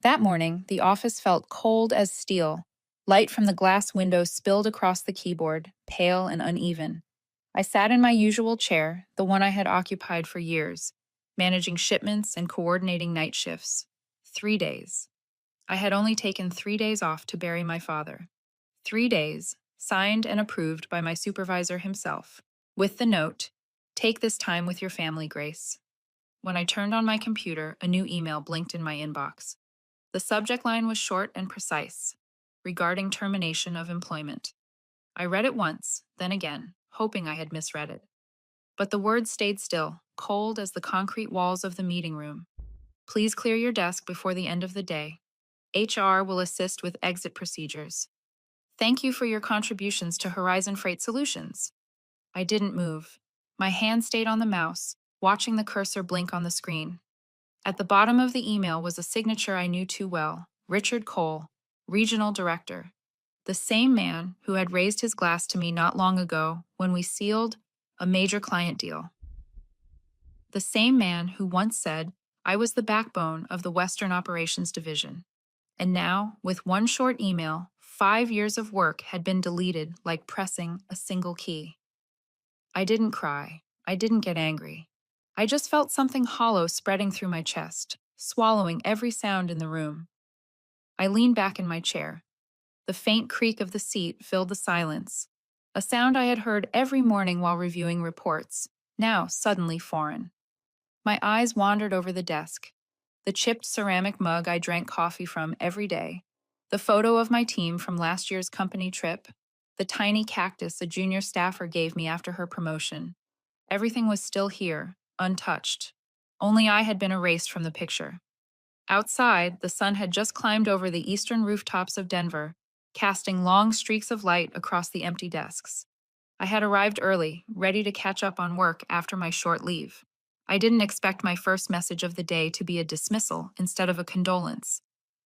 That morning, the office felt cold as steel. Light from the glass window spilled across the keyboard, pale and uneven. I sat in my usual chair, the one I had occupied for years, managing shipments and coordinating night shifts. 3 days. I had only taken 3 days off to bury my father. 3 days, signed and approved by my supervisor himself, with the note, "Take this time with your family, Grace." When I turned on my computer, a new email blinked in my inbox. The subject line was short and precise, regarding termination of employment. I read it once, then again, hoping I had misread it. But the words stayed still, cold as the concrete walls of the meeting room. "Please clear your desk before the end of the day. HR will assist with exit procedures. Thank you for your contributions to Horizon Freight Solutions." I didn't move. My hand stayed on the mouse, watching the cursor blink on the screen. At the bottom of the email was a signature I knew too well: Richard Cole, Regional Director. The same man who had raised his glass to me not long ago when we sealed a major client deal. The same man who once said I was the backbone of the Western Operations Division. And now, with one short email, 5 years of work had been deleted like pressing a single key. I didn't cry. I didn't get angry. I just felt something hollow spreading through my chest, swallowing every sound in the room. I leaned back in my chair. The faint creak of the seat filled the silence, a sound I had heard every morning while reviewing reports, now suddenly foreign. My eyes wandered over the desk, the chipped ceramic mug I drank coffee from every day, the photo of my team from last year's company trip, the tiny cactus a junior staffer gave me after her promotion. Everything was still here, untouched. Only I had been erased from the picture. Outside, the sun had just climbed over the eastern rooftops of Denver, casting long streaks of light across the empty desks. I had arrived early, ready to catch up on work after my short leave. I didn't expect my first message of the day to be a dismissal instead of a condolence.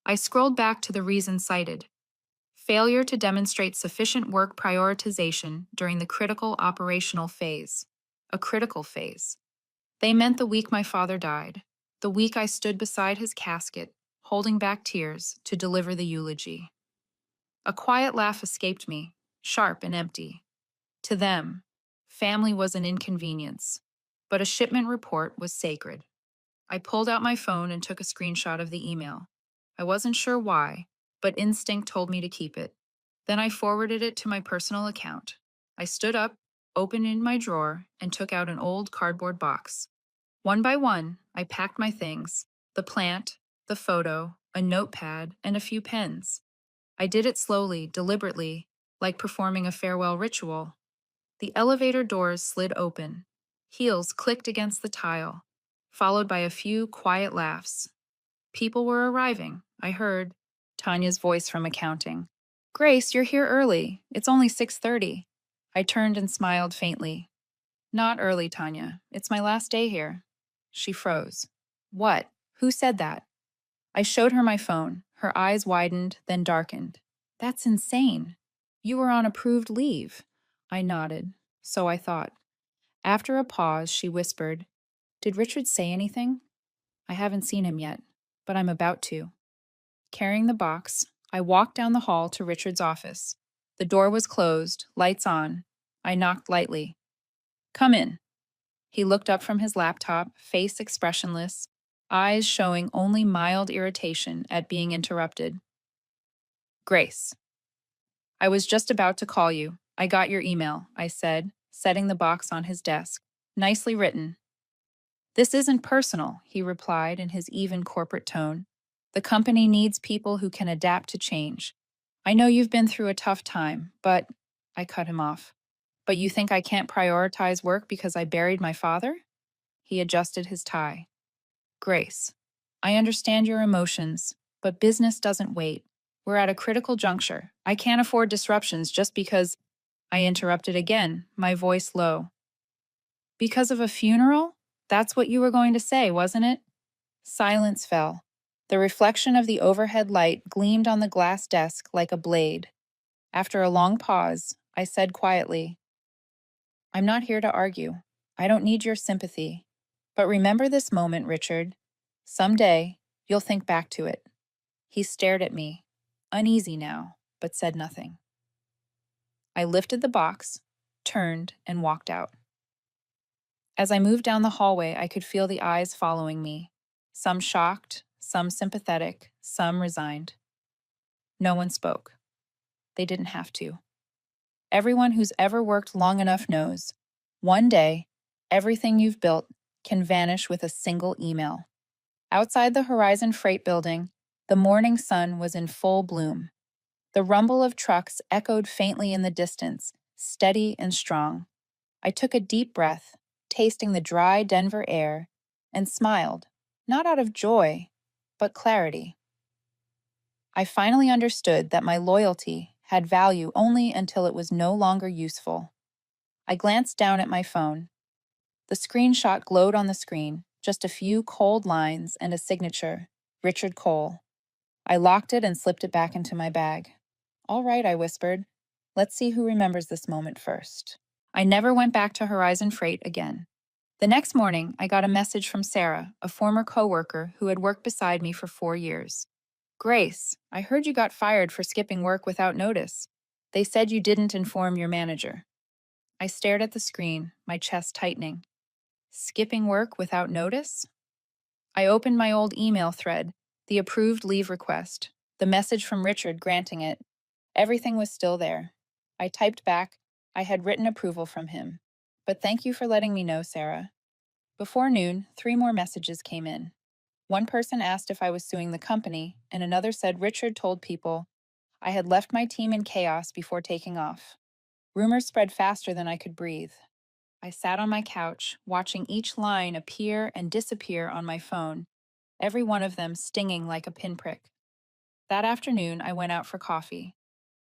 I scrolled back to the reason cited: failure to demonstrate sufficient work prioritization during the critical operational phase. A critical phase. They meant the week my father died, the week I stood beside his casket, holding back tears to deliver the eulogy. A quiet laugh escaped me, sharp and empty. To them, family was an inconvenience, but a shipment report was sacred. I pulled out my phone and took a screenshot of the email. I wasn't sure why, but instinct told me to keep it. Then I forwarded it to my personal account. I stood up, opened in my drawer, and took out an old cardboard box. One by one, I packed my things: the plant, the photo, a notepad, and a few pens. I did it slowly, deliberately, like performing a farewell ritual. The elevator doors slid open. Heels clicked against the tile, followed by a few quiet laughs. People were arriving, I heard Tanya's voice from accounting. "Grace, you're here early. It's only 6:30. I turned and smiled faintly. "Not early, Tanya. It's my last day here." She froze. "What? Who said that?" I showed her my phone. Her eyes widened, then darkened. "That's insane. You were on approved leave." I nodded. So I thought. After a pause, she whispered, "Did Richard say anything?" "I haven't seen him yet, but I'm about to." Carrying the box, I walked down the hall to Richard's office. The door was closed, lights on. I knocked lightly. "Come in." He looked up from his laptop, face expressionless, eyes showing only mild irritation at being interrupted. "Grace, I was just about to call you. I got your email," I said, setting the box on his desk. "Nicely written." "This isn't personal," he replied in his even corporate tone. "The company needs people who can adapt to change. I know you've been through a tough time, but—" I cut him off. "But you think I can't prioritize work because I buried my father?" He adjusted his tie. "Grace, I understand your emotions, but business doesn't wait. We're at a critical juncture. I can't afford disruptions just because—" I interrupted again, my voice low. "Because of a funeral? That's what you were going to say, wasn't it?" Silence fell. The reflection of the overhead light gleamed on the glass desk like a blade. After a long pause, I said quietly, "I'm not here to argue. I don't need your sympathy. But remember this moment, Richard. Someday, you'll think back to it. He stared at me, uneasy now, but said nothing. I lifted the box, turned, and walked out. As I moved down the hallway, I could feel the eyes following me, some shocked, some sympathetic, some resigned. No one spoke. They didn't have to. Everyone who's ever worked long enough knows, one day, everything you've built can vanish with a single email. Outside the Horizon Freight Building, the morning sun was in full bloom. The rumble of trucks echoed faintly in the distance, steady and strong. I took a deep breath, tasting the dry Denver air, and smiled, not out of joy, but clarity. I finally understood that my loyalty had value only until it was no longer useful. I glanced down at my phone. The screenshot glowed on the screen, just a few cold lines and a signature, Richard Cole. I locked it and slipped it back into my bag. All right, I whispered. Let's see who remembers this moment first. I never went back to Horizon Freight again. The next morning, I got a message from Sarah, a former coworker who had worked beside me for 4 years. Grace, I heard you got fired for skipping work without notice. They said you didn't inform your manager. I stared at the screen, my chest tightening. Skipping work without notice? I opened my old email thread, the approved leave request, the message from Richard granting it. Everything was still there. I typed back, I had written approval from him. But thank you for letting me know, Sarah. Before noon, 3 more messages came in. One person asked if I was suing the company, and another said Richard told people I had left my team in chaos before taking off. Rumors spread faster than I could breathe. I sat on my couch, watching each line appear and disappear on my phone, every one of them stinging like a pinprick. That afternoon, I went out for coffee.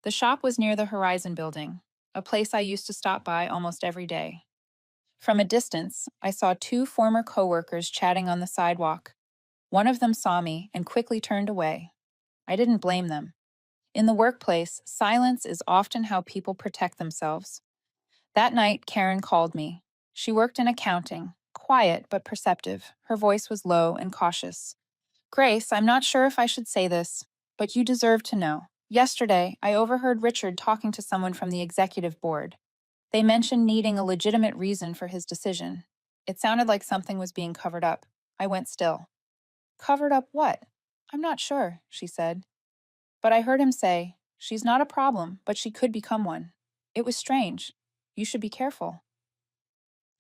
The shop was near the Horizon Building, a place I used to stop by almost every day. From a distance, I saw 2 former coworkers chatting on the sidewalk. One of them saw me and quickly turned away. I didn't blame them. In the workplace, silence is often how people protect themselves. That night, Karen called me. She worked in accounting, quiet but perceptive. Her voice was low and cautious. Grace, I'm not sure if I should say this, but you deserve to know. Yesterday, I overheard Richard talking to someone from the executive board. They mentioned needing a legitimate reason for his decision. It sounded like something was being covered up. I went still. Covered up what? I'm not sure, she said. But I heard him say, she's not a problem, but she could become one. It was strange. You should be careful.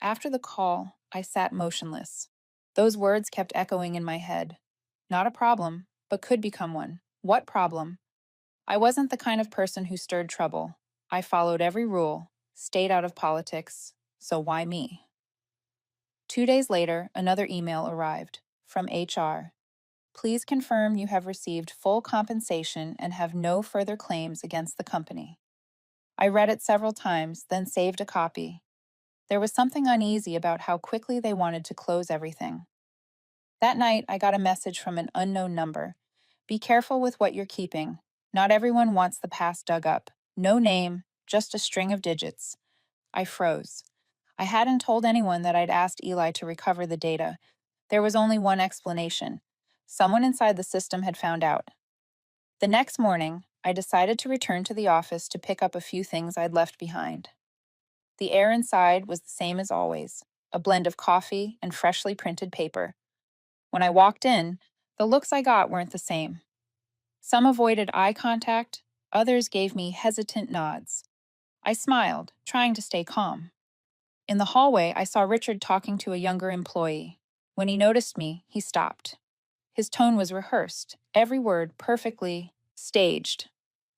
After the call, I sat motionless. Those words kept echoing in my head. Not a problem, but could become one. What problem? I wasn't the kind of person who stirred trouble. I followed every rule, stayed out of politics, so why me? 2 days later, another email arrived from HR. Please confirm you have received full compensation and have no further claims against the company. I read it several times, then saved a copy. There was something uneasy about how quickly they wanted to close everything. That night, I got a message from an unknown number. Be careful with what you're keeping. Not everyone wants the past dug up. No name, just a string of digits. I froze. I hadn't told anyone that I'd asked Eli to recover the data. There was only one explanation. Someone inside the system had found out. The next morning, I decided to return to the office to pick up a few things I'd left behind. The air inside was the same as always, a blend of coffee and freshly printed paper. When I walked in, the looks I got weren't the same. Some avoided eye contact, others gave me hesitant nods. I smiled, trying to stay calm. In the hallway, I saw Richard talking to a younger employee. When he noticed me, he stopped. His tone was rehearsed, every word perfectly staged.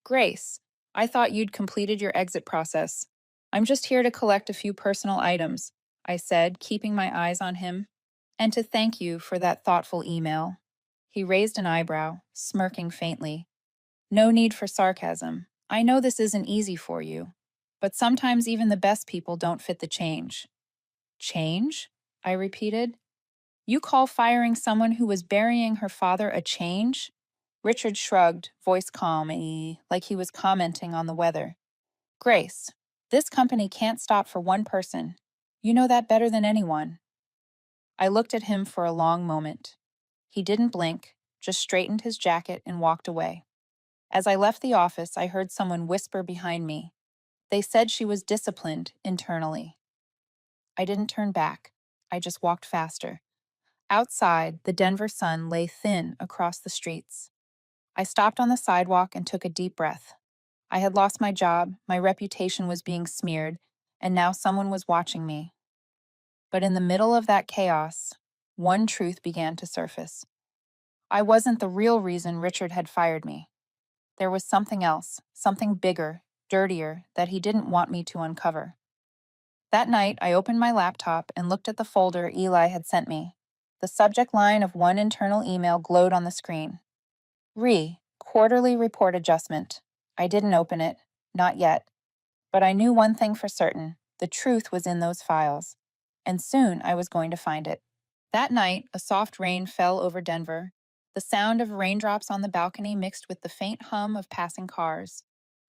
Grace, I thought you'd completed your exit process. I'm just here to collect a few personal items, I said, keeping my eyes on him. And to thank you for that thoughtful email. He raised an eyebrow, smirking faintly. No need for sarcasm. I know this isn't easy for you, but sometimes even the best people don't fit the change. Change? I repeated. You call firing someone who was burying her father a change? Richard shrugged, voice calm, like he was commenting on the weather. Grace, this company can't stop for one person. You know that better than anyone. I looked at him for a long moment. He didn't blink, just straightened his jacket and walked away. As I left the office, I heard someone whisper behind me. They said she was disciplined internally. I didn't turn back. I just walked faster. Outside, the Denver sun lay thin across the streets. I stopped on the sidewalk and took a deep breath. I had lost my job, my reputation was being smeared, and now someone was watching me. But in the middle of that chaos, one truth began to surface. I wasn't the real reason Richard had fired me. There was something else, something bigger, dirtier, that he didn't want me to uncover. That night, I opened my laptop and looked at the folder Eli had sent me. The subject line of one internal email glowed on the screen. Quarterly report adjustment. I didn't open it, not yet. But I knew one thing for certain. The truth was in those files. And soon I was going to find it. That night, a soft rain fell over Denver. The sound of raindrops on the balcony mixed with the faint hum of passing cars.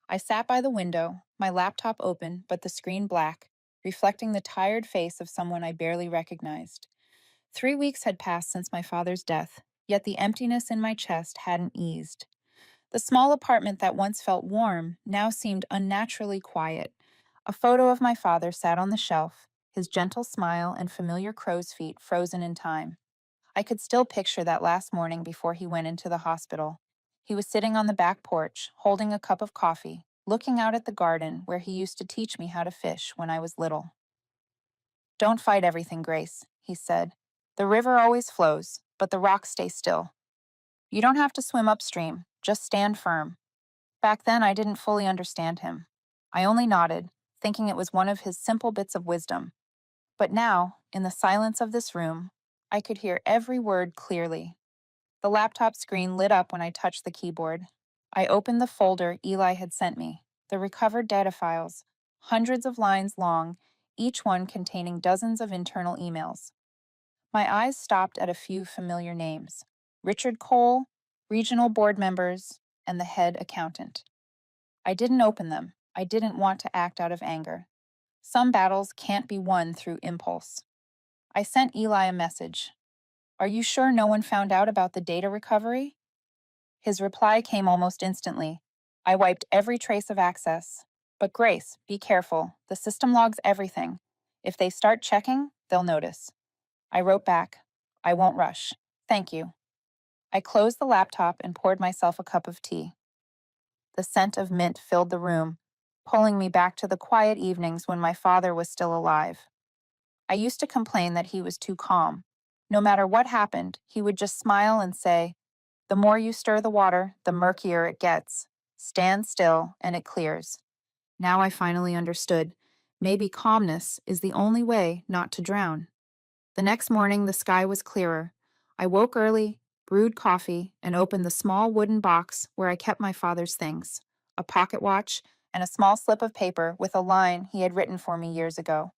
I sat by the window, my laptop open, but the screen black, reflecting the tired face of someone I barely recognized. 3 weeks had passed since my father's death, yet the emptiness in my chest hadn't eased. The small apartment that once felt warm now seemed unnaturally quiet. A photo of my father sat on the shelf, his gentle smile and familiar crow's feet frozen in time. I could still picture that last morning before he went into the hospital. He was sitting on the back porch, holding a cup of coffee, looking out at the garden where he used to teach me how to fish when I was little. "Don't fight everything, Grace," he said. "The river always flows, but the rocks stay still. You don't have to swim upstream, just stand firm." Back then, I didn't fully understand him. I only nodded, thinking it was one of his simple bits of wisdom. But now, in the silence of this room, I could hear every word clearly. The laptop screen lit up when I touched the keyboard. I opened the folder Eli had sent me, the recovered data files, hundreds of lines long, each one containing dozens of internal emails. My eyes stopped at a few familiar names: Richard Cole, regional board members, and the head accountant. I didn't open them. I didn't want to act out of anger. Some battles can't be won through impulse. I sent Eli a message. "Are you sure no one found out about the data recovery?" His reply came almost instantly. "I wiped every trace of access. But Grace, be careful. The system logs everything. If they start checking, they'll notice." I wrote back, "I won't rush. Thank you." I closed the laptop and poured myself a cup of tea. The scent of mint filled the room, pulling me back to the quiet evenings when my father was still alive. I used to complain that he was too calm. No matter what happened, he would just smile and say, "The more you stir the water, the murkier it gets. Stand still, and it clears." Now I finally understood. Maybe calmness is the only way not to drown. The next morning, the sky was clearer. I woke early, brewed coffee, and opened the small wooden box where I kept my father's things: a pocket watch and a small slip of paper with a line he had written for me years ago.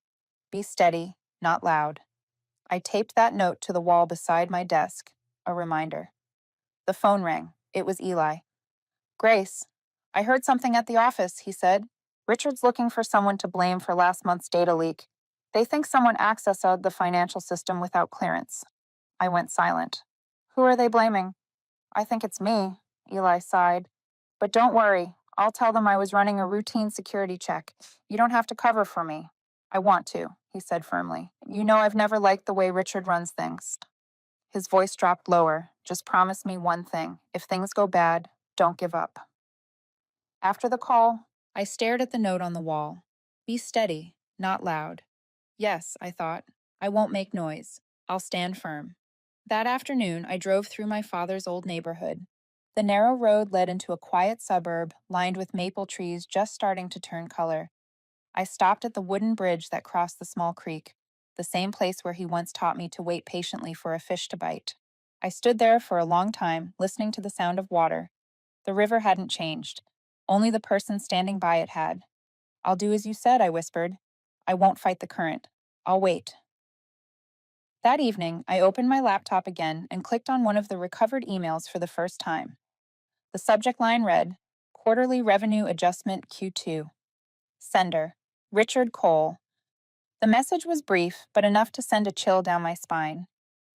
"Be steady, not loud." I taped that note to the wall beside my desk, a reminder. The phone rang. It was Eli. "Grace, I heard something at the office," he said. "Richard's looking for someone to blame for last month's data leak. They think someone accessed the financial system without clearance." I went silent. "Who are they blaming?" "I think it's me," Eli sighed. "But don't worry. I'll tell them I was running a routine security check. You don't have to cover for me." "I want to," he said firmly. "You know I've never liked the way Richard runs things." His voice dropped lower. "Just promise me one thing. If things go bad, don't give up." After the call, I stared at the note on the wall. "Be steady, not loud." Yes, I thought. I won't make noise. I'll stand firm. That afternoon, I drove through my father's old neighborhood. The narrow road led into a quiet suburb lined with maple trees just starting to turn color. I stopped at the wooden bridge that crossed the small creek, the same place where he once taught me to wait patiently for a fish to bite. I stood there for a long time, listening to the sound of water. The river hadn't changed. Only the person standing by it had. "I'll do as you said," I whispered. "I won't fight the current. I'll wait." That evening, I opened my laptop again and clicked on one of the recovered emails for the first time. The subject line read, "Quarterly Revenue Adjustment Q2. Sender, Richard Cole." The message was brief, but enough to send a chill down my spine.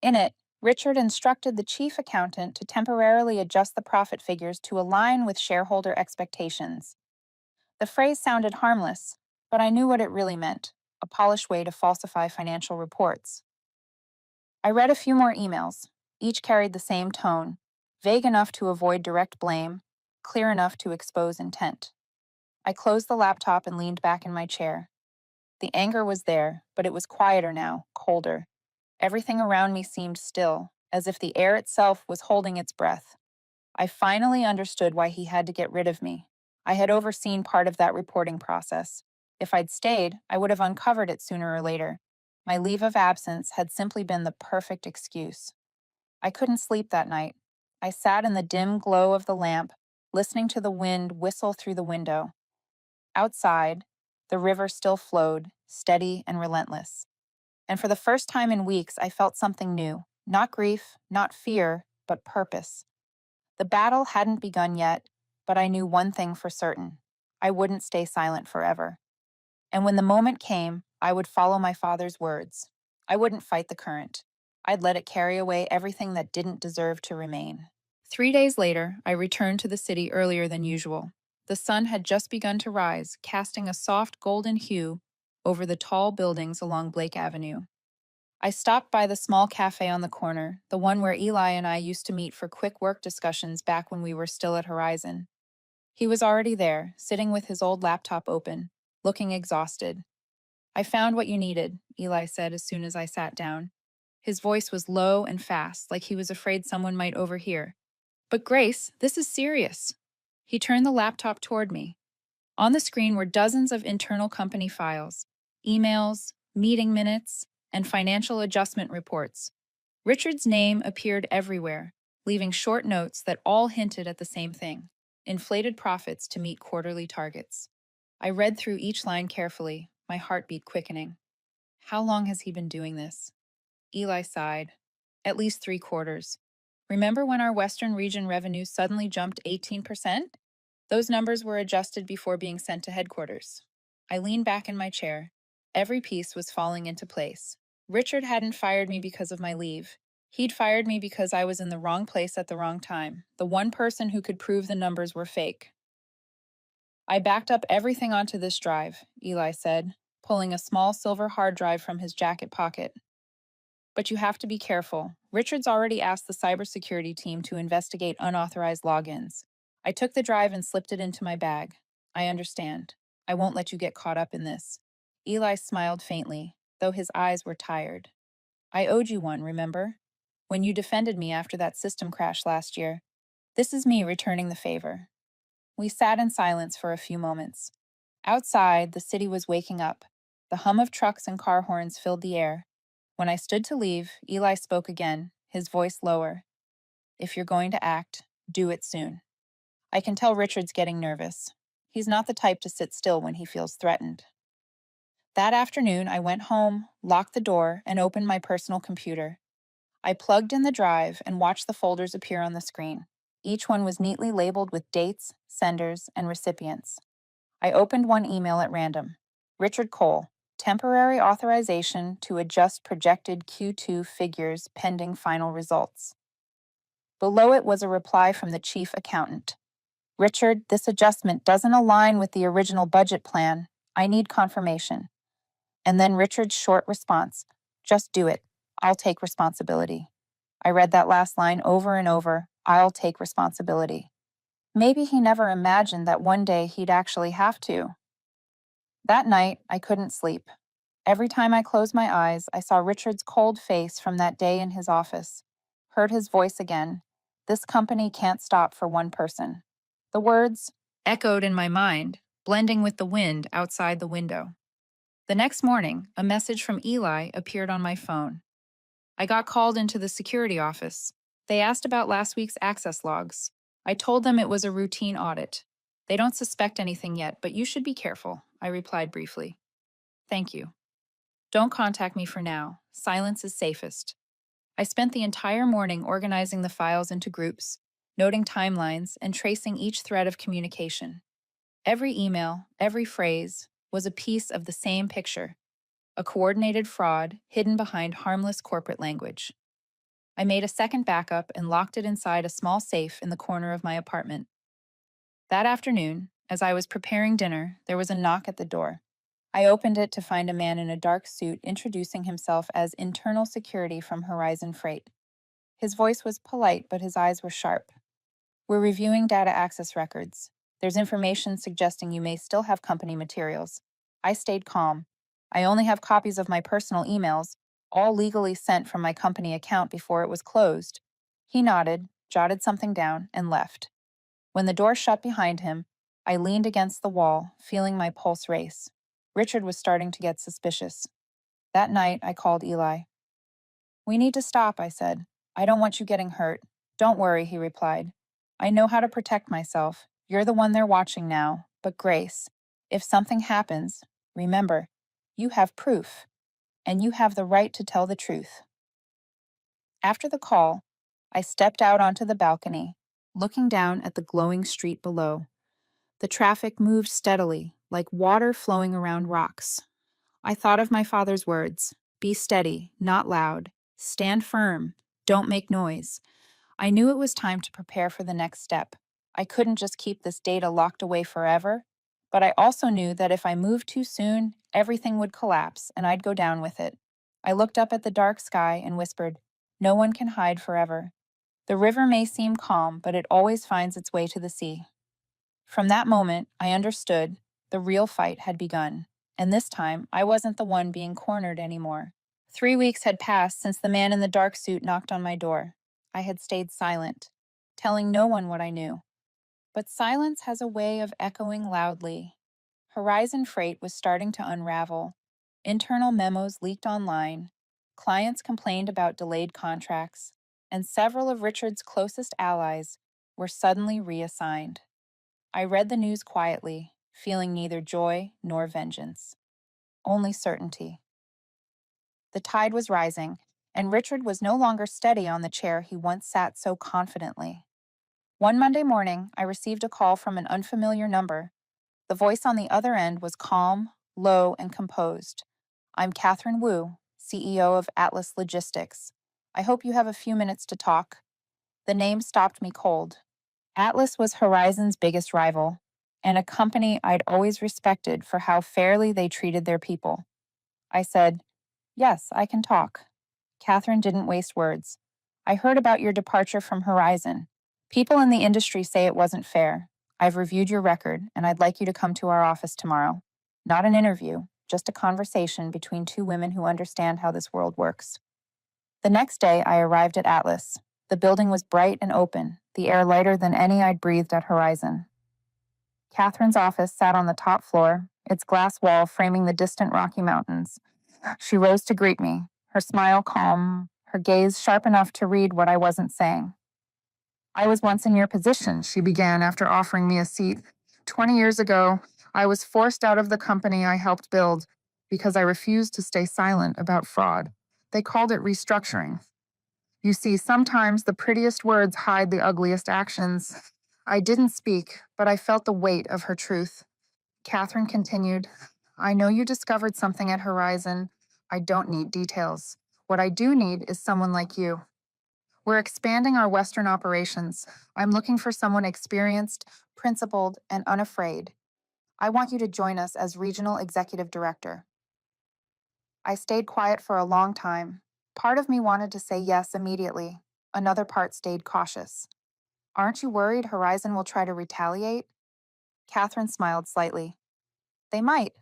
In it, Richard instructed the chief accountant to temporarily adjust the profit figures to align with shareholder expectations. The phrase sounded harmless, but I knew what it really meant: a polished way to falsify financial reports. I read a few more emails. Each carried the same tone, vague enough to avoid direct blame, clear enough to expose intent. I closed the laptop and leaned back in my chair. The anger was there, but it was quieter now, colder. Everything around me seemed still, as if the air itself was holding its breath. I finally understood why he had to get rid of me. I had overseen part of that reporting process. If I'd stayed, I would have uncovered it sooner or later. My leave of absence had simply been the perfect excuse. I couldn't sleep that night. I sat in the dim glow of the lamp, listening to the wind whistle through the window. Outside, the river still flowed, steady and relentless. And for the first time in weeks, I felt something new. Not grief, not fear, but purpose. The battle hadn't begun yet, but I knew one thing for certain: I wouldn't stay silent forever. And when the moment came, I would follow my father's words. I wouldn't fight the current. I'd let it carry away everything that didn't deserve to remain. 3 days later, I returned to the city earlier than usual. The sun had just begun to rise, casting a soft golden hue over the tall buildings along Blake Avenue. I stopped by the small cafe on the corner, the one where Eli and I used to meet for quick work discussions back when we were still at Horizon. He was already there, sitting with his old laptop open, looking exhausted. "I found what you needed," Eli said as soon as I sat down. His voice was low and fast, like he was afraid someone might overhear. "But Grace, this is serious." He turned the laptop toward me. On the screen were dozens of internal company files, emails, meeting minutes, and financial adjustment reports. Richard's name appeared everywhere, leaving short notes that all hinted at the same thing: inflated profits to meet quarterly targets. I read through each line carefully, my heartbeat quickening. How long has he been doing this? Eli sighed. At least 3 quarters. Remember when our Western region revenue suddenly jumped 18%? Those numbers were adjusted before being sent to headquarters. I leaned back in my chair. Every piece was falling into place. Richard hadn't fired me because of my leave. He'd fired me because I was in the wrong place at the wrong time, the one person who could prove the numbers were fake. "I backed up everything onto this drive," Eli said, pulling a small silver hard drive from his jacket pocket. "But you have to be careful. Richard's already asked the cybersecurity team to investigate unauthorized logins. I took the drive and slipped it into my bag. I understand. I won't let you get caught up in this." Eli smiled faintly, though his eyes were tired. "I owed you one, remember? When you defended me after that system crash last year. This is me returning the favor." We sat in silence for a few moments. Outside, the city was waking up. The hum of trucks and car horns filled the air. When I stood to leave, Eli spoke again, his voice lower. "If you're going to act, do it soon. I can tell Richard's getting nervous. He's not the type to sit still when he feels threatened." That afternoon, I went home, locked the door, and opened my personal computer. I plugged in the drive and watched the folders appear on the screen. Each one was neatly labeled with dates, senders, and recipients. I opened one email at random. Richard Cole, temporary authorization to adjust projected Q2 figures pending final results. Below it was a reply from the chief accountant. "Richard, this adjustment doesn't align with the original budget plan. I need confirmation." And then Richard's short response: "Just do it. I'll take responsibility." I read that last line over and over: "I'll take responsibility." Maybe he never imagined that one day he'd actually have to. That night, I couldn't sleep. Every time I closed my eyes, I saw Richard's cold face from that day in his office. Heard his voice again: "This company can't stop for one person." The words echoed in my mind, blending with the wind outside the window. The next morning, a message from Eli appeared on my phone. I got called into the security office. They asked about last week's access logs. I told them it was a routine audit. "They don't suspect anything yet, but you should be careful," I replied briefly. "Thank you. Don't contact me for now. Silence is safest." I spent the entire morning organizing the files into groups, noting timelines, and tracing each thread of communication. Every email, every phrase, was a piece of the same picture: a coordinated fraud hidden behind harmless corporate language. I made a second backup and locked it inside a small safe in the corner of my apartment. That afternoon, as I was preparing dinner, there was a knock at the door. I opened it to find a man in a dark suit introducing himself as internal security from Horizon Freight. His voice was polite, but his eyes were sharp. "We're reviewing data access records. There's information suggesting you may still have company materials." I stayed calm. "I only have copies of my personal emails, all legally sent from my company account before it was closed." He nodded, jotted something down, and left. When the door shut behind him, I leaned against the wall, feeling my pulse race. Richard was starting to get suspicious. That night, I called Eli. "We need to stop," I said. "I don't want you getting hurt." "Don't worry," he replied. "I know how to protect myself. You're the one they're watching now. But Grace, if something happens, remember, you have proof, and you have the right to tell the truth." After the call, I stepped out onto the balcony, looking down at the glowing street below. The traffic moved steadily, like water flowing around rocks. I thought of my father's words: "Be steady, not loud. Stand firm. Don't make noise." I knew it was time to prepare for the next step. I couldn't just keep this data locked away forever, but I also knew that if I moved too soon, everything would collapse and I'd go down with it. I looked up at the dark sky and whispered, "No one can hide forever. The river may seem calm, but it always finds its way to the sea." From that moment, I understood the real fight had begun, and this time I wasn't the one being cornered anymore. 3 weeks had passed since the man in the dark suit knocked on my door. I had stayed silent, telling no one what I knew. But silence has a way of echoing loudly. Horizon Freight was starting to unravel. Internal memos leaked online, clients complained about delayed contracts, and several of Richard's closest allies were suddenly reassigned. I read the news quietly, feeling neither joy nor vengeance, only certainty. The tide was rising, and Richard was no longer steady on the chair he once sat so confidently. One Monday morning, I received a call from an unfamiliar number. The voice on the other end was calm, low, and composed. "I'm Catherine Wu, CEO of Atlas Logistics. I hope you have a few minutes to talk." The name stopped me cold. Atlas was Horizon's biggest rival, and a company I'd always respected for how fairly they treated their people. I said, "Yes, I can talk." Catherine didn't waste words. "I heard about your departure from Horizon. People in the industry say it wasn't fair. I've reviewed your record, and I'd like you to come to our office tomorrow. Not an interview, just a conversation between two women who understand how this world works." The next day, I arrived at Atlas. The building was bright and open, the air lighter than any I'd breathed at Horizon. Catherine's office sat on the top floor, its glass wall framing the distant Rocky Mountains. She rose to greet me, her smile calm, her gaze sharp enough to read what I wasn't saying. "I was once in your position," she began after offering me a seat. "20 years ago, I was forced out of the company I helped build because I refused to stay silent about fraud. They called it restructuring. You see, sometimes the prettiest words hide the ugliest actions." I didn't speak, but I felt the weight of her truth. Catherine continued, "I know you discovered something at Horizon. I don't need details. What I do need is someone like you. We're expanding our Western operations. I'm looking for someone experienced, principled, and unafraid. I want you to join us as Regional Executive Director." I stayed quiet for a long time. Part of me wanted to say yes immediately. Another part stayed cautious. "Aren't you worried Horizon will try to retaliate?" Catherine smiled slightly. "They might,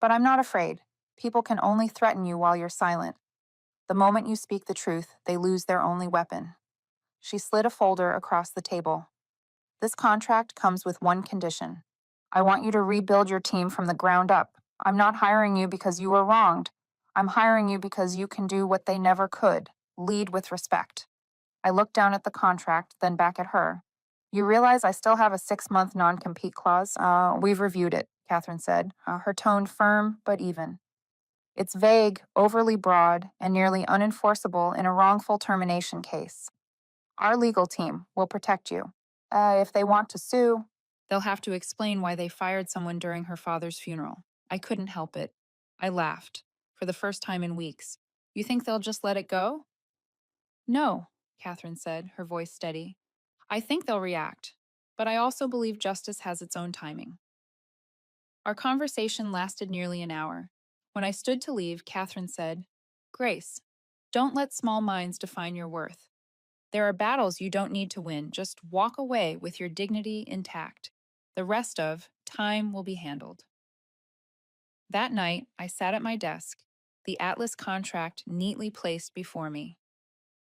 but I'm not afraid. People can only threaten you while you're silent. The moment you speak the truth, they lose their only weapon." She slid a folder across the table. "This contract comes with one condition. I want you to rebuild your team from the ground up. I'm not hiring you because you were wronged. I'm hiring you because you can do what they never could: lead with respect." I looked down at the contract, then back at her. "You realize I still have a 6-month non-compete clause?" We've reviewed it," Catherine said, her tone firm but even. "It's vague, overly broad, and nearly unenforceable in a wrongful termination case. Our legal team will protect you. If they want to sue, they'll have to explain why they fired someone during her father's funeral." I couldn't help it. I laughed, for the first time in weeks. "You think they'll just let it go?" No, Catherine said, her voice steady. I think they'll react, but I also believe justice has its own timing. Our conversation lasted nearly an hour. When I stood to leave, Catherine said, Grace, don't let small minds define your worth. There are battles you don't need to win. Just walk away with your dignity intact. The rest of time will be handled. That night, I sat at my desk, the Atlas contract neatly placed before me.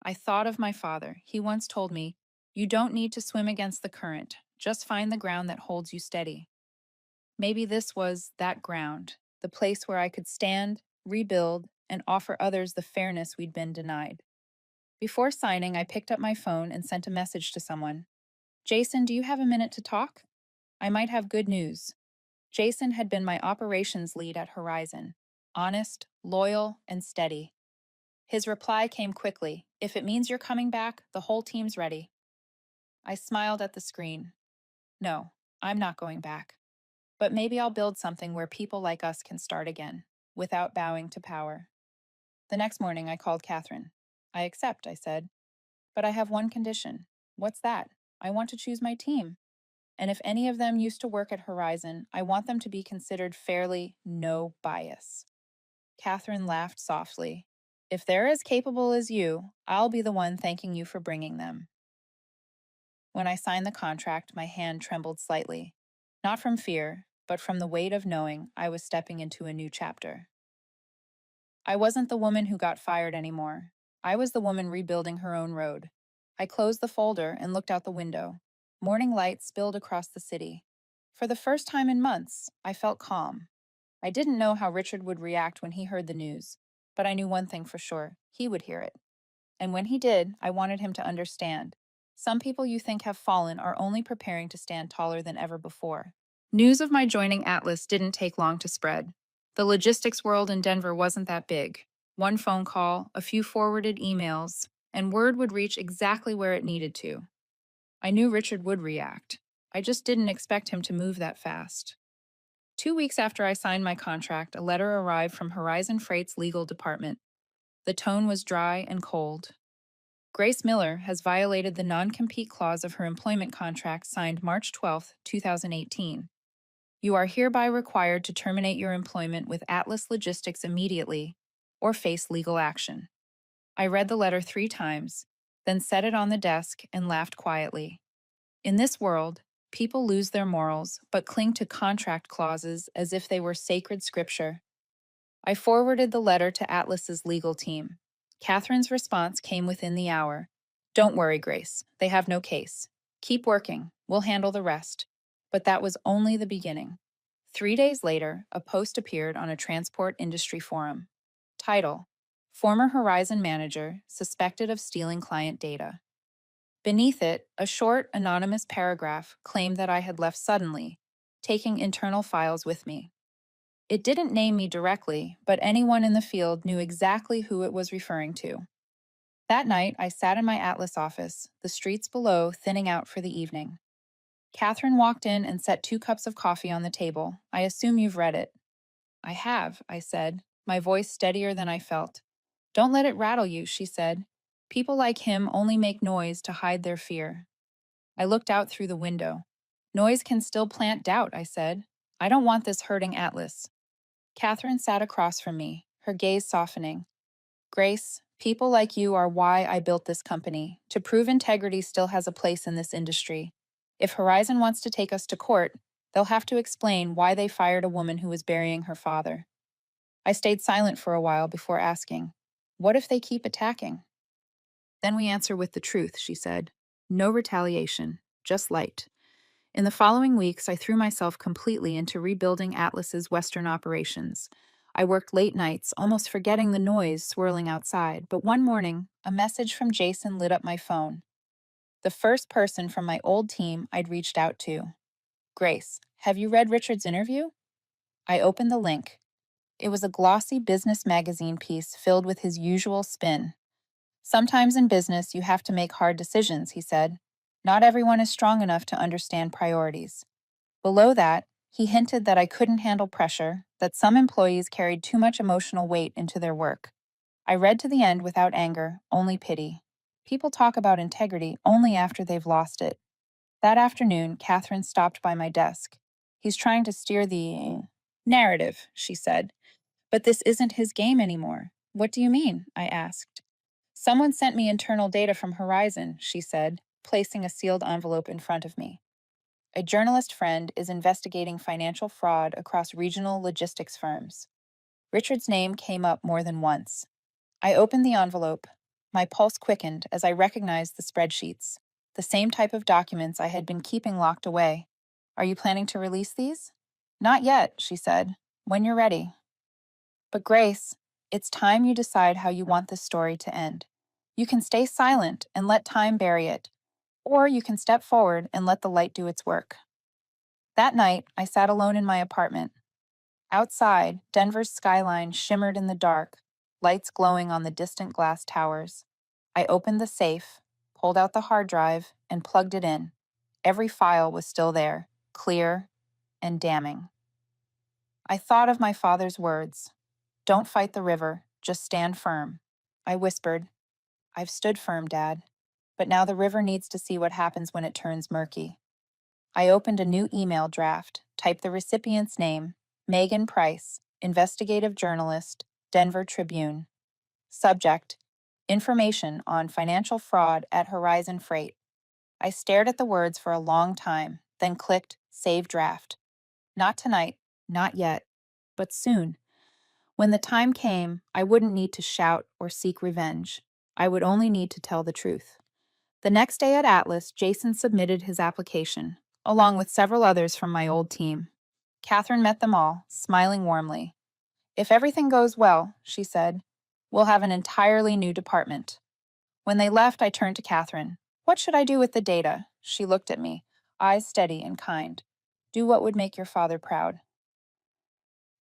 I thought of my father. He once told me, You don't need to swim against the current, just find the ground that holds you steady. Maybe this was that ground, the place where I could stand, rebuild, and offer others the fairness we'd been denied. Before signing, I picked up my phone and sent a message to someone. Jason, do you have a minute to talk? I might have good news. Jason had been my operations lead at Horizon. Honest, loyal, and steady. His reply came quickly. If it means you're coming back, the whole team's ready. I smiled at the screen. No, I'm not going back. But maybe I'll build something where people like us can start again, without bowing to power. The next morning, I called Catherine. I accept, I said. But I have one condition. What's that? I want to choose my team. And if any of them used to work at Horizon, I want them to be considered fairly, no bias. Catherine laughed softly. If they're as capable as you, I'll be the one thanking you for bringing them. When I signed the contract, my hand trembled slightly, not from fear, but from the weight of knowing I was stepping into a new chapter. I wasn't the woman who got fired anymore. I was the woman rebuilding her own road. I closed the folder and looked out the window. Morning light spilled across the city. For the first time in months, I felt calm. I didn't know how Richard would react when he heard the news, but I knew one thing for sure: he would hear it. And when he did, I wanted him to understand. Some people you think have fallen are only preparing to stand taller than ever before. News of my joining Atlas didn't take long to spread. The logistics world in Denver wasn't that big. One phone call, a few forwarded emails, and word would reach exactly where it needed to. I knew Richard would react. I just didn't expect him to move that fast. 2 weeks after I signed my contract, a letter arrived from Horizon Freight's legal department. The tone was dry and cold. Grace Miller has violated the non-compete clause of her employment contract signed March 12, 2018. You are hereby required to terminate your employment with Atlas Logistics immediately or face legal action. I read the letter 3 times, then set it on the desk and laughed quietly. In this world, people lose their morals but cling to contract clauses as if they were sacred scripture. I forwarded the letter to Atlas's legal team. Catherine's response came within the hour. Don't worry, Grace. They have no case. Keep working. We'll handle the rest. But that was only the beginning. 3 days later, a post appeared on a transport industry forum. Title: Former Horizon Manager Suspected of Stealing Client Data. Beneath it, a short, anonymous paragraph claimed that I had left suddenly, taking internal files with me. It didn't name me directly, but anyone in the field knew exactly who it was referring to. That night, I sat in my Atlas office, the streets below thinning out for the evening. Catherine walked in and set 2 cups of coffee on the table. I assume you've read it. I have, I said, my voice steadier than I felt. Don't let it rattle you, she said. People like him only make noise to hide their fear. I looked out through the window. Noise can still plant doubt, I said. I don't want this hurting Atlas. Catherine sat across from me, her gaze softening. Grace, people like you are why I built this company, to prove integrity still has a place in this industry. If Horizon wants to take us to court, they'll have to explain why they fired a woman who was burying her father. I stayed silent for a while before asking, what if they keep attacking? Then we answer with the truth, she said. No retaliation, just light. In the following weeks, I threw myself completely into rebuilding Atlas's Western operations. I worked late nights, almost forgetting the noise swirling outside, but one morning, a message from Jason lit up my phone. The first person from my old team I'd reached out to. Grace, have you read Richard's interview? I opened the link. It was a glossy business magazine piece filled with his usual spin. Sometimes in business, you have to make hard decisions, he said. Not everyone is strong enough to understand priorities. Below that, he hinted that I couldn't handle pressure, that some employees carried too much emotional weight into their work. I read to the end without anger, only pity. People talk about integrity only after they've lost it. That afternoon, Catherine stopped by my desk. He's trying to steer the narrative, she said. But this isn't his game anymore. What do you mean? I asked. Someone sent me internal data from Horizon, she said, placing a sealed envelope in front of me. A journalist friend is investigating financial fraud across regional logistics firms. Richard's name came up more than once. I opened the envelope. My pulse quickened as I recognized the spreadsheets, the same type of documents I had been keeping locked away. Are you planning to release these? Not yet, she said. When you're ready. But Grace, it's time you decide how you want this story to end. You can stay silent and let time bury it, or you can step forward and let the light do its work. That night, I sat alone in my apartment. Outside, Denver's skyline shimmered in the dark, lights glowing on the distant glass towers. I opened the safe, pulled out the hard drive, and plugged it in. Every file was still there, clear and damning. I thought of my father's words. Don't fight the river, just stand firm. I whispered, I've stood firm, Dad. But now the river needs to see what happens when it turns murky. I opened a new email draft, typed the recipient's name, Megan Price, investigative journalist, Denver Tribune. Subject, information on financial fraud at Horizon Freight. I stared at the words for a long time, then clicked Save Draft. Not tonight, not yet, but soon. When the time came, I wouldn't need to shout or seek revenge. I would only need to tell the truth. The next day at Atlas, Jason submitted his application, along with several others from my old team. Catherine met them all, smiling warmly. If everything goes well, she said, we'll have an entirely new department. When they left, I turned to Catherine. What should I do with the data? She looked at me, eyes steady and kind. Do what would make your father proud.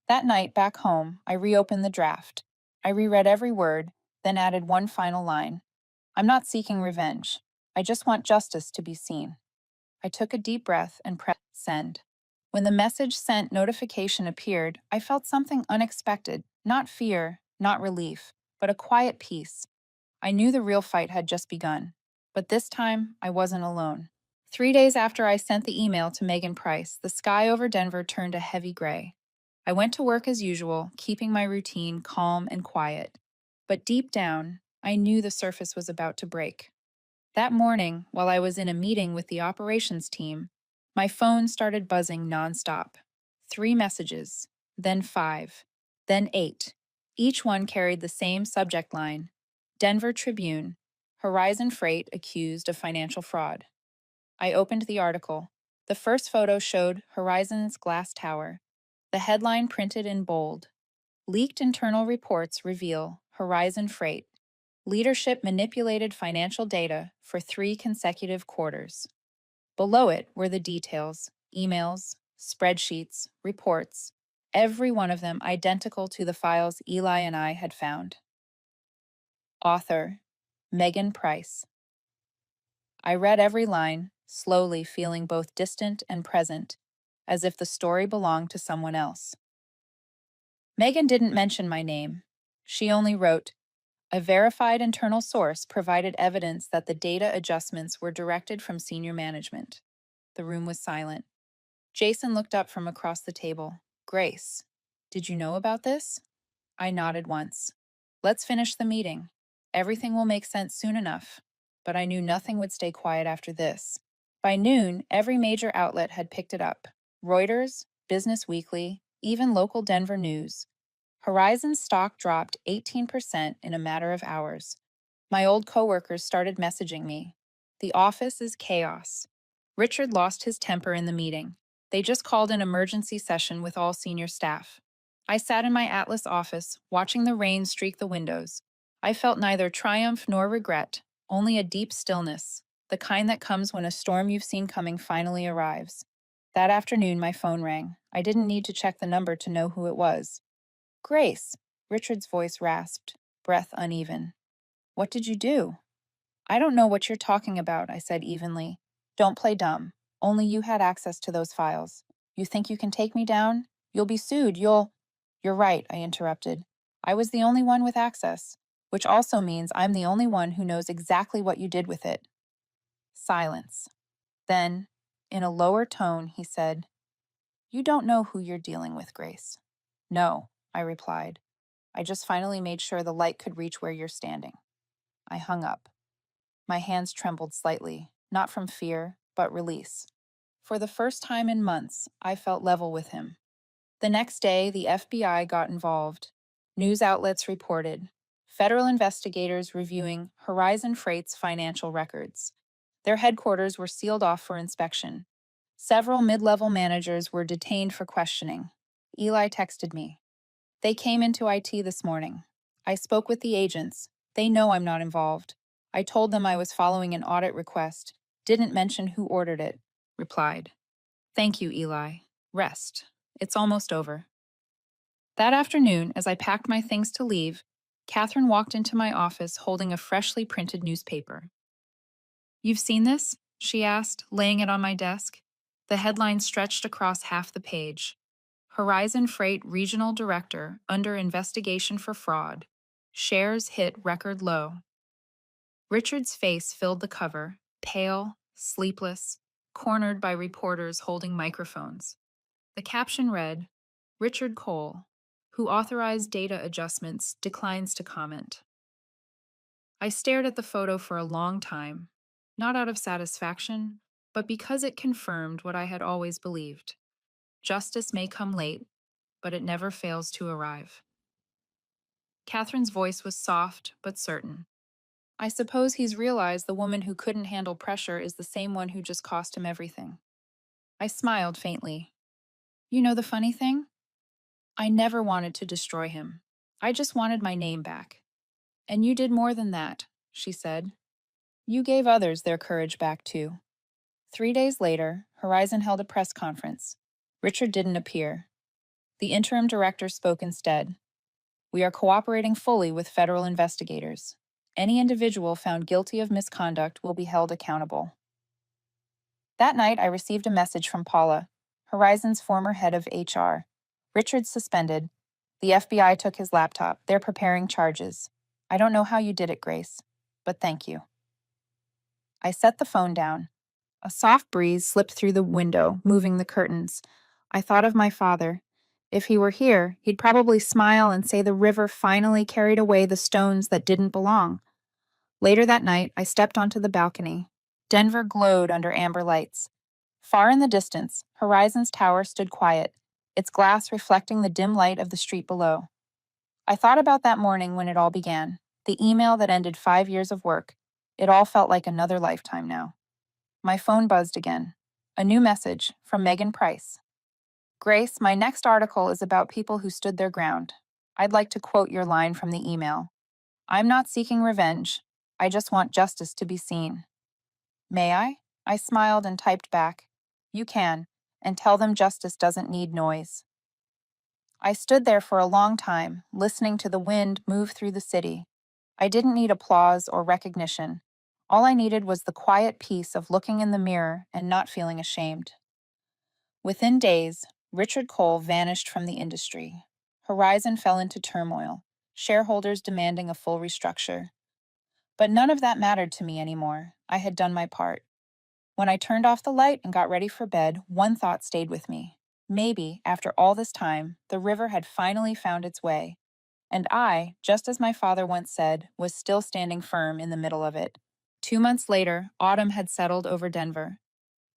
That night, back home, I reopened the draft. I reread every word, then added one final line. I'm not seeking revenge. I just want justice to be seen. I took a deep breath and pressed send. When the message sent notification appeared, I felt something unexpected, not fear, not relief, but a quiet peace. I knew the real fight had just begun. But this time, I wasn't alone. 3 days after I sent the email to Megan Price, the sky over Denver turned a heavy gray. I went to work as usual, keeping my routine calm and quiet. But deep down, I knew the surface was about to break. That morning, while I was in a meeting with the operations team, my phone started buzzing nonstop. 3 messages, then 5, then 8. Each one carried the same subject line: Denver Tribune, Horizon Freight accused of financial fraud. I opened the article. The first photo showed Horizon's glass tower. The headline printed in bold: Leaked internal reports reveal Horizon Freight. Leadership manipulated financial data for 3 consecutive quarters. Below it were the details: emails, spreadsheets, reports, every one of them identical to the files Eli and I had found. Author, Megan Price. I read every line, slowly feeling both distant and present, as if the story belonged to someone else. Megan didn't mention my name. She only wrote, a verified internal source provided evidence that the data adjustments were directed from senior management. The room was silent. Jason looked up from across the table. Grace, did you know about this? I nodded once. Let's finish the meeting. Everything will make sense soon enough. But I knew nothing would stay quiet after this. By noon, every major outlet had picked it up. Reuters, Business Weekly, even local Denver news. Horizon's stock dropped 18% in a matter of hours. My old coworkers started messaging me. The office is chaos. Richard lost his temper in the meeting. They just called an emergency session with all senior staff. I sat in my Atlas office, watching the rain streak the windows. I felt neither triumph nor regret, only a deep stillness, the kind that comes when a storm you've seen coming finally arrives. That afternoon, my phone rang. I didn't need to check the number to know who it was. Grace, Richard's voice rasped, breath uneven. What did you do? I don't know what you're talking about, I said evenly. Don't play dumb. Only you had access to those files. You think you can take me down? You'll be sued, You're right, I interrupted. I was the only one with access. which also means I'm the only one who knows exactly what you did with it. Silence. Then, in a lower tone, he said, "You don't know who you're dealing with, Grace." "No," I replied. "I just finally made sure the light could reach where you're standing." I hung up. My hands trembled slightly, not from fear, but release. For the first time in months, I felt level with him. The next day, the FBI got involved. News outlets reported. Federal investigators reviewing Horizon Freight's financial records. Their headquarters were sealed off for inspection. Several mid-level managers were detained for questioning. Eli texted me. "They came into IT this morning. I spoke with the agents. They know I'm not involved. I told them I was following an audit request. Didn't mention who ordered it." Replied. "Thank you, Eli. Rest. It's almost over." That afternoon, as I packed my things to leave, Catherine walked into my office holding a freshly printed newspaper. "You've seen this?" she asked, laying it on my desk. The headline stretched across half the page. "Horizon Freight Regional Director under investigation for fraud. Shares hit record low." Richard's face filled the cover, pale, sleepless, cornered by reporters holding microphones. The caption read, "Richard Cole, who authorized data adjustments, declines to comment." I stared at the photo for a long time, not out of satisfaction, but because it confirmed what I had always believed. Justice may come late, but it never fails to arrive. Catherine's voice was soft but certain. "I suppose he's realized the woman who couldn't handle pressure is the same one who just cost him everything." I smiled faintly. "You know the funny thing? I never wanted to destroy him. I just wanted my name back." "And you did more than that," she said. "You gave others their courage back too." 3 days later, Horizon held a press conference. Richard didn't appear. The interim director spoke instead. "We are cooperating fully with federal investigators. Any individual found guilty of misconduct will be held accountable." That night, I received a message from Paula, Horizon's former head of HR. "Richard's suspended. The FBI took his laptop. They're preparing charges. I don't know how you did it, Grace, but thank you." I set the phone down. A soft breeze slipped through the window, moving the curtains. I thought of my father. If he were here, he'd probably smile and say the river finally carried away the stones that didn't belong. Later that night, I stepped onto the balcony. Denver glowed under amber lights. Far in the distance, Horizon's tower stood quiet, its glass reflecting the dim light of the street below. I thought about that morning when it all began, the email that ended 5 years of work. It all felt like another lifetime now. My phone buzzed again. A new message from Megan Price. "Grace, my next article is about people who stood their ground. I'd like to quote your line from the email. 'I'm not seeking revenge. I just want justice to be seen.'" "May I?" I smiled and typed back, "You can, and tell them justice doesn't need noise." I stood there for a long time, listening to the wind move through the city. I didn't need applause or recognition. All I needed was the quiet peace of looking in the mirror and not feeling ashamed. Within days, Richard Cole vanished from the industry. Horizon fell into turmoil, shareholders demanding a full restructure. But none of that mattered to me anymore. I had done my part. When I turned off the light and got ready for bed, one thought stayed with me. Maybe, after all this time, the river had finally found its way. And I, just as my father once said, was still standing firm in the middle of it. 2 months later, autumn had settled over Denver.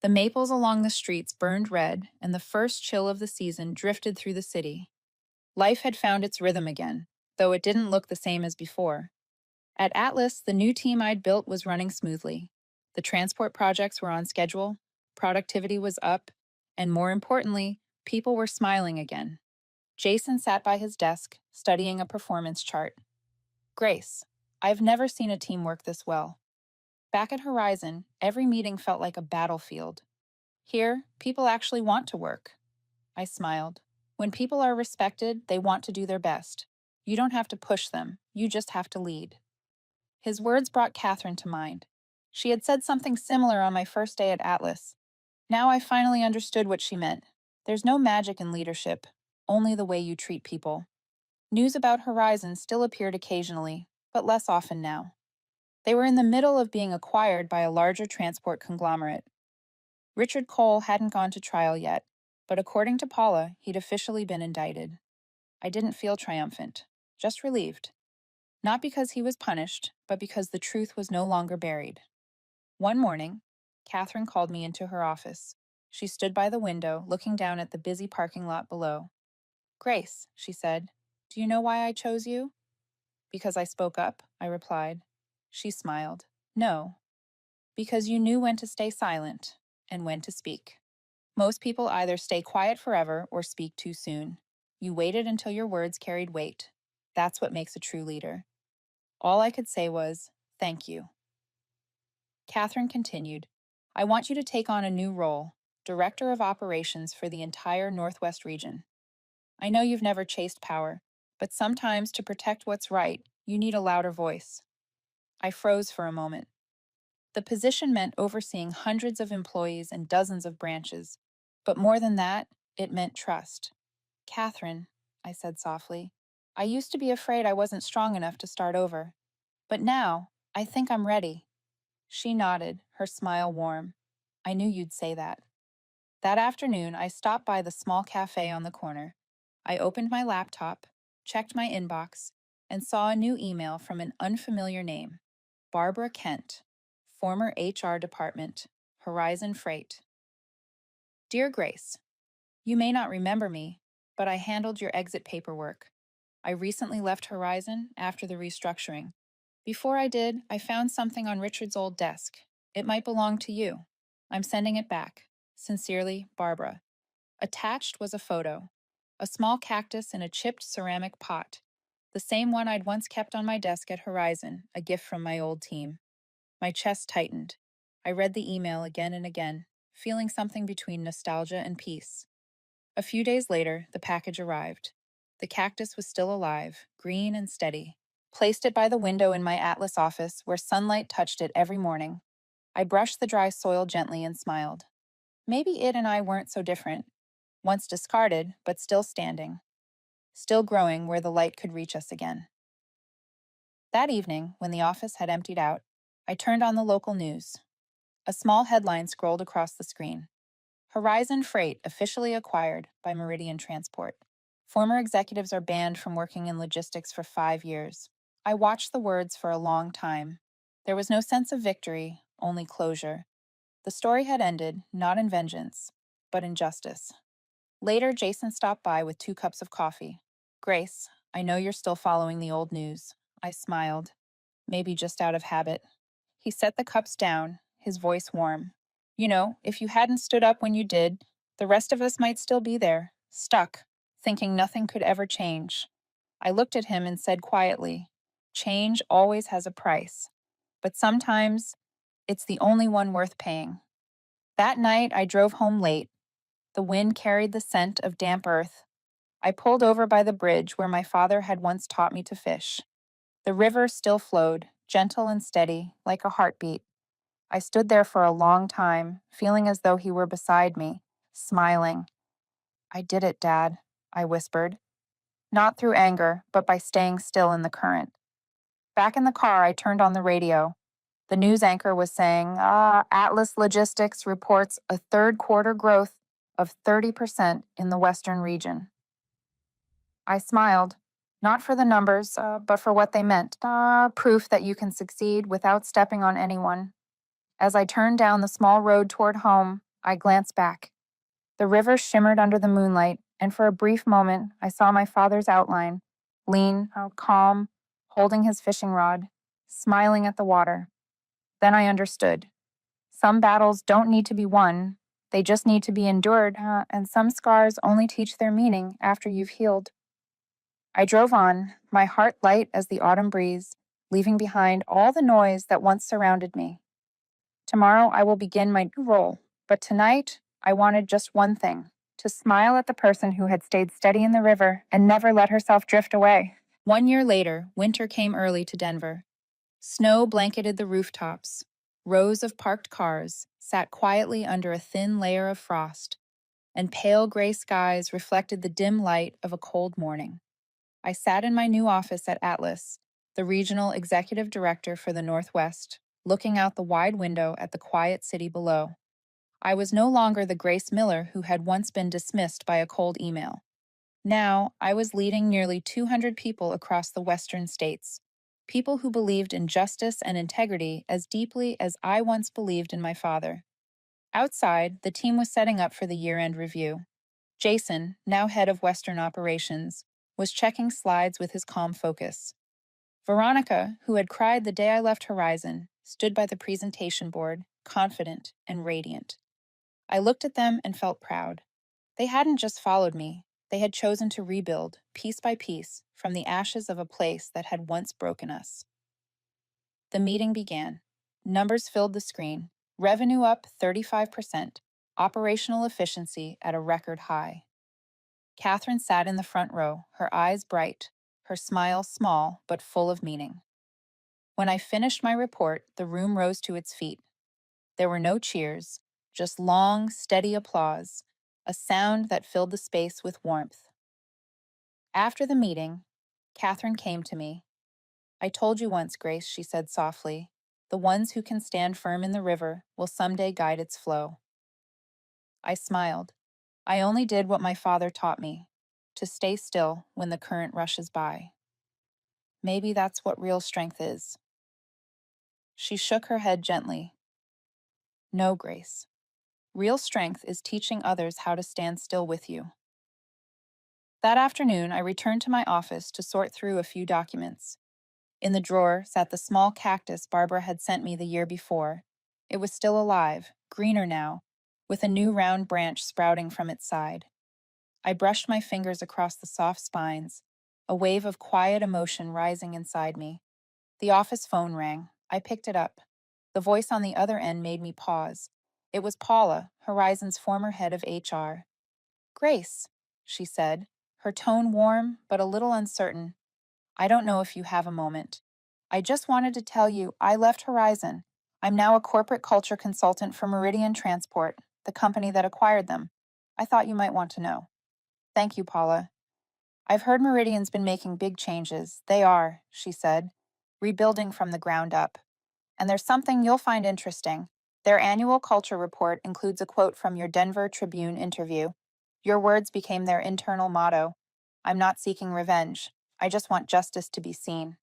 The maples along the streets burned red, and the first chill of the season drifted through the city. Life had found its rhythm again, though it didn't look the same as before. At Atlas, the new team I'd built was running smoothly. The transport projects were on schedule, productivity was up, and more importantly, people were smiling again. Jason sat by his desk, studying a performance chart. "Grace, I've never seen a team work this well." Back at Horizon, every meeting felt like a battlefield. Here, people actually want to work. I smiled. When people are respected, they want to do their best. You don't have to push them, you just have to lead. His words brought Catherine to mind. She had said something similar on my first day at Atlas. Now I finally understood what she meant. There's no magic in leadership, only the way you treat people. News about Horizon still appeared occasionally, but less often now. They were in the middle of being acquired by a larger transport conglomerate. Richard Cole hadn't gone to trial yet, but according to Paula, he'd officially been indicted. I didn't feel triumphant, just relieved. Not because he was punished, but because the truth was no longer buried. One morning, Catherine called me into her office. She stood by the window, looking down at the busy parking lot below. "Grace," she said, "do you know why I chose you?" "Because I spoke up," I replied. She smiled. "No, because you knew when to stay silent and when to speak. Most people either stay quiet forever or speak too soon. You waited until your words carried weight. That's what makes a true leader." All I could say was, "Thank you." Catherine continued, "I want you to take on a new role, Director of Operations for the entire Northwest region. I know you've never chased power, but sometimes to protect what's right, you need a louder voice." I froze for a moment. The position meant overseeing hundreds of employees and dozens of branches, but more than that, it meant trust. "Catherine," I said softly, "I used to be afraid I wasn't strong enough to start over, but now I think I'm ready." She nodded, her smile warm. "I knew you'd say that." That afternoon, I stopped by the small cafe on the corner. I opened my laptop, checked my inbox, and saw a new email from an unfamiliar name: Barbara Kent, former HR department, Horizon Freight. "Dear Grace, you may not remember me, but I handled your exit paperwork. I recently left Horizon after the restructuring. Before I did, I found something on Richard's old desk. It might belong to you. I'm sending it back. Sincerely, Barbara." Attached was a photo, a small cactus in a chipped ceramic pot, the same one I'd once kept on my desk at Horizon, a gift from my old team. My chest tightened. I read the email again and again, feeling something between nostalgia and peace. A few days later, the package arrived. The cactus was still alive, green and steady. Placed it by the window in my Atlas office, where sunlight touched it every morning. I brushed the dry soil gently and smiled. Maybe it and I weren't so different. Once discarded, but still standing. Still growing where the light could reach us again. That evening, when the office had emptied out, I turned on the local news. A small headline scrolled across the screen: Horizon Freight officially acquired by Meridian Transport. Former executives are banned from working in logistics for 5 years. I watched the words for a long time. There was no sense of victory, only closure. The story had ended, not in vengeance, but in justice. Later, Jason stopped by with 2 cups of coffee. "Grace, I know you're still following the old news." I smiled, maybe just out of habit. He set the cups down, his voice warm. "You know, if you hadn't stood up when you did, the rest of us might still be there, stuck, thinking nothing could ever change." I looked at him and said quietly, "Change always has a price, but sometimes it's the only one worth paying." That night, I drove home late. The wind carried the scent of damp earth. I pulled over by the bridge where my father had once taught me to fish. The river still flowed, gentle and steady, like a heartbeat. I stood there for a long time, feeling as though he were beside me, smiling. "I did it, Dad," I whispered. Not through anger, but by staying still in the current. Back in the car, I turned on the radio. The news anchor was saying, Atlas Logistics reports a third quarter growth of 30% in the Western region. I smiled, not for the numbers, but for what they meant. Proof that you can succeed without stepping on anyone. As I turned down the small road toward home, I glanced back. The river shimmered under the moonlight, and for a brief moment, I saw my father's outline, lean, calm, holding his fishing rod, smiling at the water. Then I understood. Some battles don't need to be won, they just need to be endured, and some scars only teach their meaning after you've healed. I drove on, my heart light as the autumn breeze, leaving behind all the noise that once surrounded me. Tomorrow I will begin my new role, but tonight I wanted just one thing: to smile at the person who had stayed steady in the river and never let herself drift away. 1 year later, winter came early to Denver. Snow blanketed the rooftops. Rows of parked cars sat quietly under a thin layer of frost, and pale gray skies reflected the dim light of a cold morning. I sat in my new office at Atlas, the regional executive director for the Northwest, looking out the wide window at the quiet city below. I was no longer the Grace Miller who had once been dismissed by a cold email. Now, I was leading nearly 200 people across the western states, people who believed in justice and integrity as deeply as I once believed in my father. Outside, the team was setting up for the year-end review. Jason, now head of Western operations, was checking slides with his calm focus. Veronica, who had cried the day I left Horizon, stood by the presentation board, confident and radiant. I looked at them and felt proud. They hadn't just followed me, they had chosen to rebuild, piece by piece, from the ashes of a place that had once broken us. The meeting began. Numbers filled the screen. Revenue up 35%, operational efficiency at a record high. Catherine sat in the front row, her eyes bright, her smile small but full of meaning. When I finished my report, the room rose to its feet. There were no cheers, just long, steady applause, a sound that filled the space with warmth. After the meeting, Catherine came to me. "I told you once, Grace," she said softly, "the ones who can stand firm in the river will someday guide its flow." I smiled. I only did what my father taught me, to stay still when the current rushes by. Maybe that's what real strength is. She shook her head gently. No, Grace. Real strength is teaching others how to stand still with you. That afternoon, I returned to my office to sort through a few documents. In the drawer sat the small cactus Barbara had sent me the year before. It was still alive, greener now, with a new round branch sprouting from its side. I brushed my fingers across the soft spines, a wave of quiet emotion rising inside me. The office phone rang. I picked it up. The voice on the other end made me pause. It was Paula, Horizon's former head of HR. "Grace," she said, her tone warm but a little uncertain. "I don't know if you have a moment. I just wanted to tell you I left Horizon. I'm now a corporate culture consultant for Meridian Transport, the company that acquired them. I thought you might want to know." "Thank you, Paula. I've heard Meridian's been making big changes. They are," she said, "rebuilding from the ground up. And there's something you'll find interesting. Their annual culture report includes a quote from your Denver Tribune interview. Your words became their internal motto. I'm not seeking revenge. I just want justice to be seen."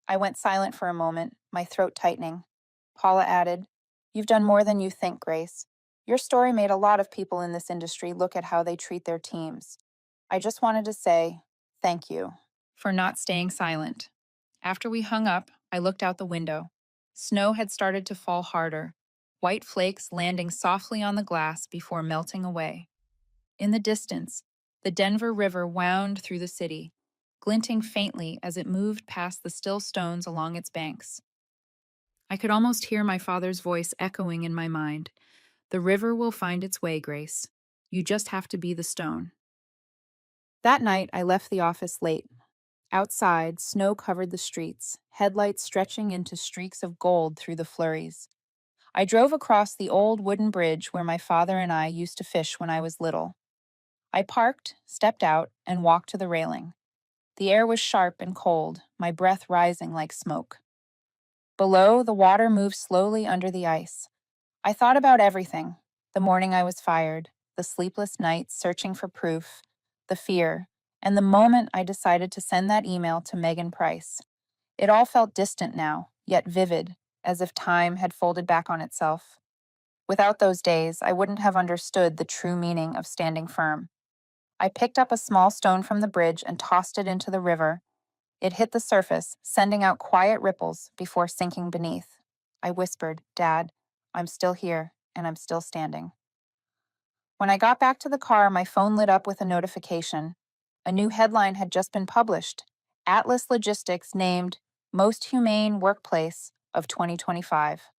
I went silent for a moment, my throat tightening. Paula added, "You've done more than you think, Grace. Your story made a lot of people in this industry look at how they treat their teams. I just wanted to say thank you for not staying silent." After we hung up, I looked out the window. Snow had started to fall harder, white flakes landing softly on the glass before melting away. In the distance, the Denver River wound through the city, glinting faintly as it moved past the still stones along its banks. I could almost hear my father's voice echoing in my mind. "The river will find its way, Grace. You just have to be the stone." That night, I left the office late. Outside, snow covered the streets, headlights stretching into streaks of gold through the flurries. I drove across the old wooden bridge where my father and I used to fish when I was little. I parked, stepped out, and walked to the railing. The air was sharp and cold, my breath rising like smoke. Below, the water moved slowly under the ice. I thought about everything: the morning I was fired, the sleepless nights searching for proof, the fear, and the moment I decided to send that email to Megan Price. It all felt distant now, yet vivid, as if time had folded back on itself. Without those days, I wouldn't have understood the true meaning of standing firm. I picked up a small stone from the bridge and tossed it into the river. It hit the surface, sending out quiet ripples before sinking beneath. I whispered, "Dad, I'm still here, and I'm still standing." When I got back to the car, my phone lit up with a notification. A new headline had just been published. Atlas Logistics named Most Humane Workplace of 2025.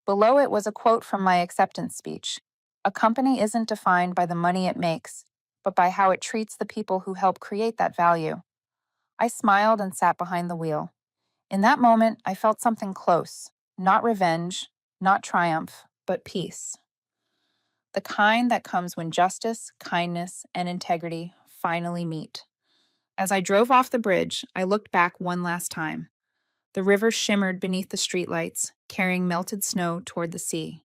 Below it was a quote from my acceptance speech. "A company isn't defined by the money it makes, but by how it treats the people who help create that value." I smiled and sat behind the wheel. In that moment, I felt something close. Not revenge, not triumph, but peace. The kind that comes when justice, kindness, and integrity finally meet. As I drove off the bridge, I looked back one last time. The river shimmered beneath the streetlights, carrying melted snow toward the sea.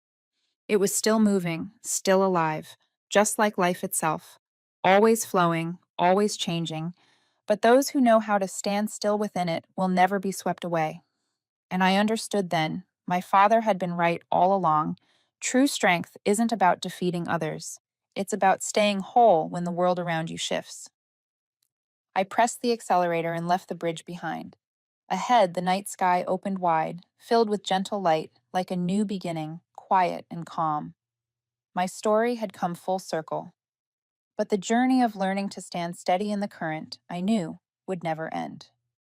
It was still moving, still alive, just like life itself, always flowing, always changing, but those who know how to stand still within it will never be swept away. And I understood then, my father had been right all along. True strength isn't about defeating others. It's about staying whole when the world around you shifts. I pressed the accelerator and left the bridge behind. Ahead, the night sky opened wide, filled with gentle light, like a new beginning, quiet and calm. My story had come full circle. But the journey of learning to stand steady in the current, I knew, would never end.